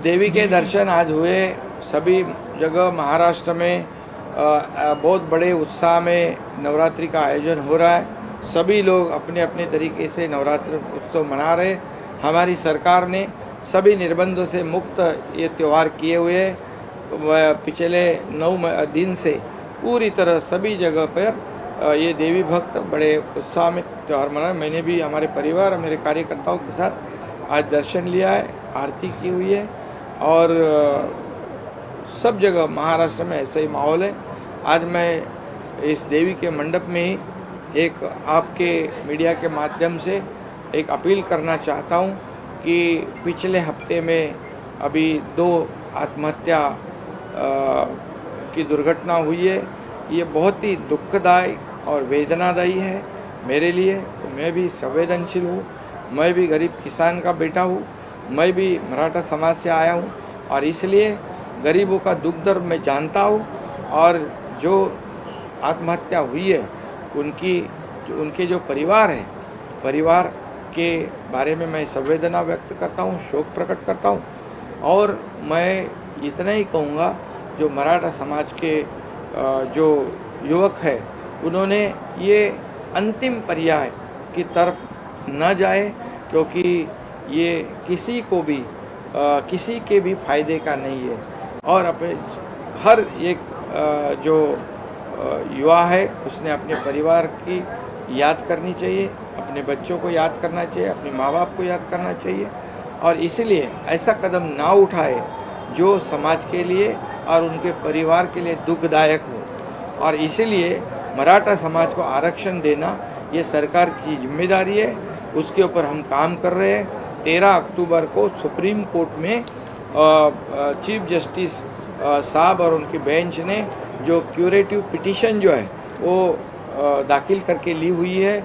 देवी के दर्शन आज हुए सभी जगह। महाराष्ट्र में बहुत बड़े उत्साह में नवरात्रि का आयोजन हो रहा है। सभी लोग अपने अपने तरीके से नवरात्रि उत्सव मना रहे। हमारी सरकार ने सभी निर्बंधों से मुक्त ये त्यौहार किए हुए पिछले 9 दिन से पूरी तरह सभी जगह पर ये देवी भक्त बड़े उत्साह में त्यौहार मना। मैंने भी हमारे परिवार और मेरे कार्यकर्ताओं के साथ आज दर्शन लिया है, आरती की हुई है और सब जगह महाराष्ट्र में ऐसा ही माहौल है। आज मैं इस देवी के मंडप में ही एक आपके मीडिया के माध्यम से एक अपील करना चाहता हूं कि पिछले हफ्ते में अभी 2 आत्महत्या की दुर्घटना हुई है। ये बहुत ही दुखदायी और वेदनादायी है मेरे लिए। तो मैं भी संवेदनशील हूँ, मैं भी गरीब किसान का बेटा हूँ, मैं भी मराठा समाज से आया हूँ और इसलिए गरीबों का दुख दर्द मैं जानता हूँ। और जो आत्महत्या हुई है उनके जो परिवार है, परिवार के बारे में मैं संवेदना व्यक्त करता हूँ, शोक प्रकट करता हूँ। और मैं इतना ही कहूँगा, जो मराठा समाज के जो युवक है उन्होंने ये अंतिम पर्याय की तरफ न जाए, क्योंकि ये किसी को भी किसी के भी फायदे का नहीं है। और अपने हर एक जो युवा है उसने अपने परिवार की याद करनी चाहिए, अपने बच्चों को याद करना चाहिए, अपने माँ बाप को याद करना चाहिए। और इसलिए ऐसा कदम ना उठाए जो समाज के लिए और उनके परिवार के लिए दुखदायक हो। और इसलिए मराठा समाज को आरक्षण देना ये सरकार की जिम्मेदारी है, उसके ऊपर हम काम कर रहे हैं। 13 अक्टूबर को सुप्रीम कोर्ट में चीफ जस्टिस साहब और उनकी बेंच ने जो क्यूरेटिव पिटीशन जो है वो दाखिल करके ली हुई है,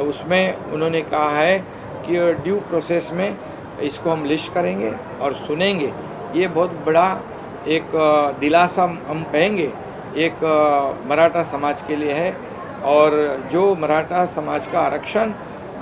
उसमें उन्होंने कहा है कि ड्यू प्रोसेस में इसको हम लिस्ट करेंगे और सुनेंगे। ये बहुत बड़ा एक दिलासा हम कहेंगे एक मराठा समाज के लिए है। और जो मराठा समाज का आरक्षण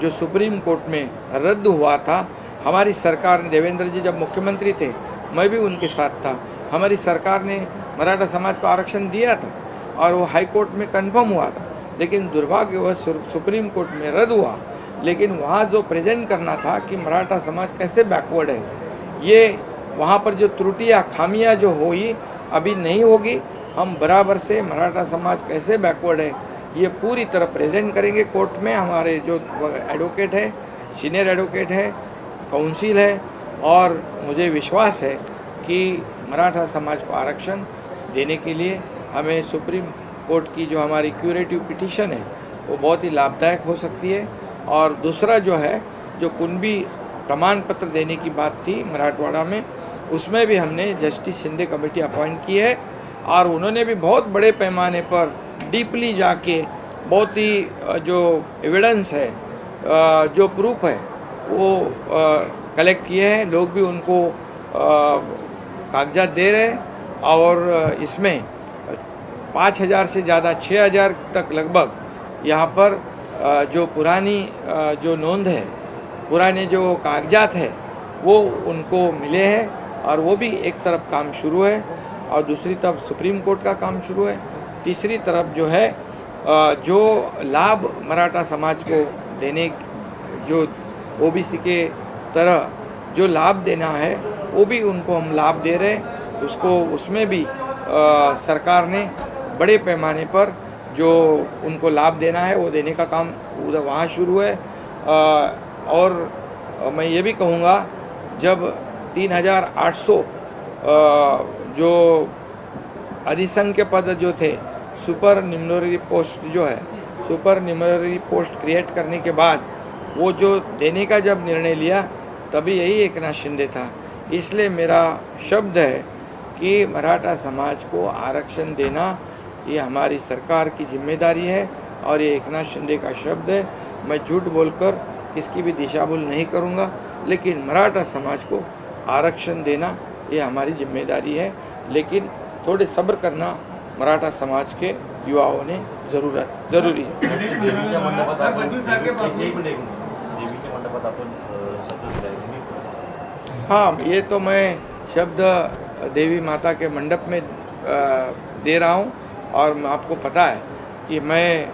जो सुप्रीम कोर्ट में रद्द हुआ था, हमारी सरकार ने, देवेंद्र जी जब मुख्यमंत्री थे मैं भी उनके साथ था, हमारी सरकार ने मराठा समाज को आरक्षण दिया था और वो हाई कोर्ट में कंफर्म हुआ था। लेकिन दुर्भाग्यवश सुप्रीम कोर्ट में रद्द हुआ। लेकिन वहाँ जो प्रेजेंट करना था कि मराठा समाज कैसे बैकवर्ड है, ये वहाँ पर जो त्रुटियाँ खामियाँ जो हुई अभी नहीं होगी। हम बराबर से मराठा समाज कैसे बैकवर्ड है ये पूरी तरह प्रेजेंट करेंगे कोर्ट में। हमारे जो एडवोकेट है, सीनियर एडवोकेट है, काउंसिल है, और मुझे विश्वास है कि मराठा समाज को आरक्षण देने के लिए हमें सुप्रीम कोर्ट की जो हमारी क्यूरेटिव पिटीशन है वो बहुत ही लाभदायक हो सकती है। और दूसरा जो है, जो कुणबी प्रमाण पत्र देने की बात थी मराठवाड़ा में, उसमें भी हमने जस्टिस शिंदे कमेटी अपॉइंट की है और उन्होंने भी बहुत बड़े पैमाने पर डीपली जाके बहुत ही जो एविडेंस है, जो प्रूफ है वो कलेक्ट किए हैं। लोग भी उनको कागजात दे रहे हैं और इसमें 5000 से ज़्यादा 6000 तक लगभग यहाँ पर जो पुरानी जो नोंद है, पुराने जो कागजात है वो उनको मिले हैं। और वो भी एक तरफ काम शुरू है और दूसरी तरफ सुप्रीम कोर्ट का काम शुरू है। तीसरी तरफ जो है जो लाभ मराठा समाज को देने, जो ओबीसी के तरह जो लाभ देना है वो भी उनको हम लाभ दे रहे हैं। उसको उसमें भी सरकार ने बड़े पैमाने पर जो उनको लाभ देना है वो देने का काम उधर वहाँ शुरू है। और मैं ये भी कहूँगा, जब 3800 जो अधिसंख्य पद जो थे, सुपर न्यूमररी पोस्ट जो है, सुपर न्यूमररी पोस्ट क्रिएट करने के बाद वो जो देने का जब निर्णय लिया तभी यही एकनाथ शिंदे था। इसलिए मेरा शब्द है कि मराठा समाज को आरक्षण देना ये हमारी सरकार की जिम्मेदारी है और ये एकनाथ शिंदे का शब्द है। मैं झूठ बोलकर इसकी भी दिशाभूल नहीं करूँगा, लेकिन मराठा समाज को आरक्षण देना ये हमारी जिम्मेदारी है। लेकिन थोड़े सब्र करना मराठा समाज के युवाओं ने ज़रूरी है। शपथ आपण शब्द दिलाय तुम्ही? हाँ, ये तो मैं शब्द देवी माता के मंडप में दे रहा हूँ और आपको पता है कि मैं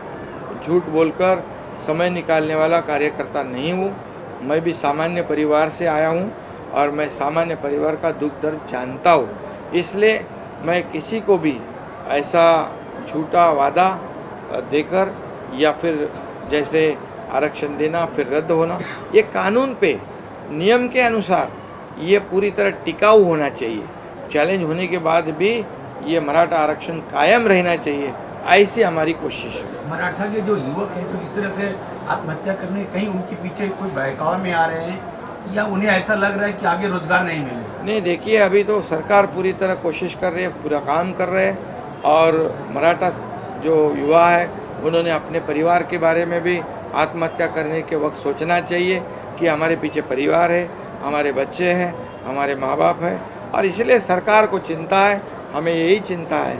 झूठ बोलकर समय निकालने वाला कार्यकर्ता नहीं हूँ। मैं भी सामान्य परिवार से आया हूँ और मैं सामान्य परिवार का दुख दर्द जानता हूँ। इसलिए मैं किसी को भी ऐसा झूठा वादा देकर या फिर जैसे आरक्षण देना फिर रद्द होना, ये कानून पे नियम के अनुसार ये पूरी तरह टिकाऊ होना चाहिए। चैलेंज होने के बाद भी ये मराठा आरक्षण कायम रहना चाहिए, ऐसी हमारी कोशिश है। मराठा के जो युवक हैं जो इस तरह से आत्महत्या करने, कहीं उनके पीछे कोई बहकाव में आ रहे हैं या उन्हें ऐसा लग रहा है कि आगे रोजगार नहीं मिलेगा? नहीं, देखिए अभी तो सरकार पूरी तरह कोशिश कर रही है, पूरा काम कर रहे हैं और मराठा जो युवा है उन्होंने अपने परिवार के बारे में भी आत्महत्या करने के वक्त सोचना चाहिए कि हमारे पीछे परिवार है, हमारे बच्चे हैं, हमारे माँ बाप हैं और इसलिए सरकार को चिंता है, हमें यही चिंता है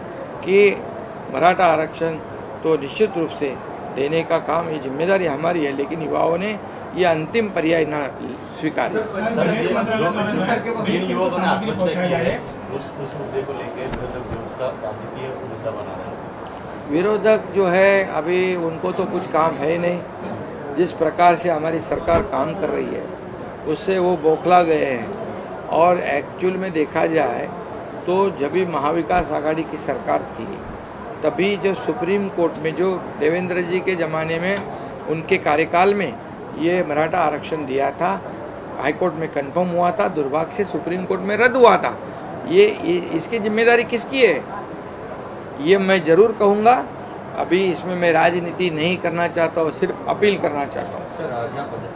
कि मराठा आरक्षण तो निश्चित रूप से देने का काम, ये जिम्मेदारी हमारी है, लेकिन युवाओं ने ये अंतिम पर्याय ना स्वीकार जिन युवकों ने आत्महत्या की है उस मुद्दे को लेकर विरोधक जो उसका राजकीय मुद्दा बना रहे हैं। विरोधक जो है अभी उनको तो कुछ काम है ही नहीं। जिस प्रकार से हमारी सरकार काम कर रही है उससे वो बौखला गए हैं और एक्चुअल में देखा जाए तो जब भी महाविकास आघाड़ी की सरकार थी तभी जो सुप्रीम कोर्ट में जो देवेंद्र जी के ज़माने में उनके कार्यकाल में ये मराठा आरक्षण दिया था, हाईकोर्ट में कंफर्म हुआ था, दुर्भाग्य से सुप्रीम कोर्ट में रद्द हुआ था। ये इसकी जिम्मेदारी किसकी है ये मैं ज़रूर कहूँगा। अभी इसमें मैं राजनीति नहीं करना चाहता हूँ, सिर्फ अपील करना चाहता हूँ। सर,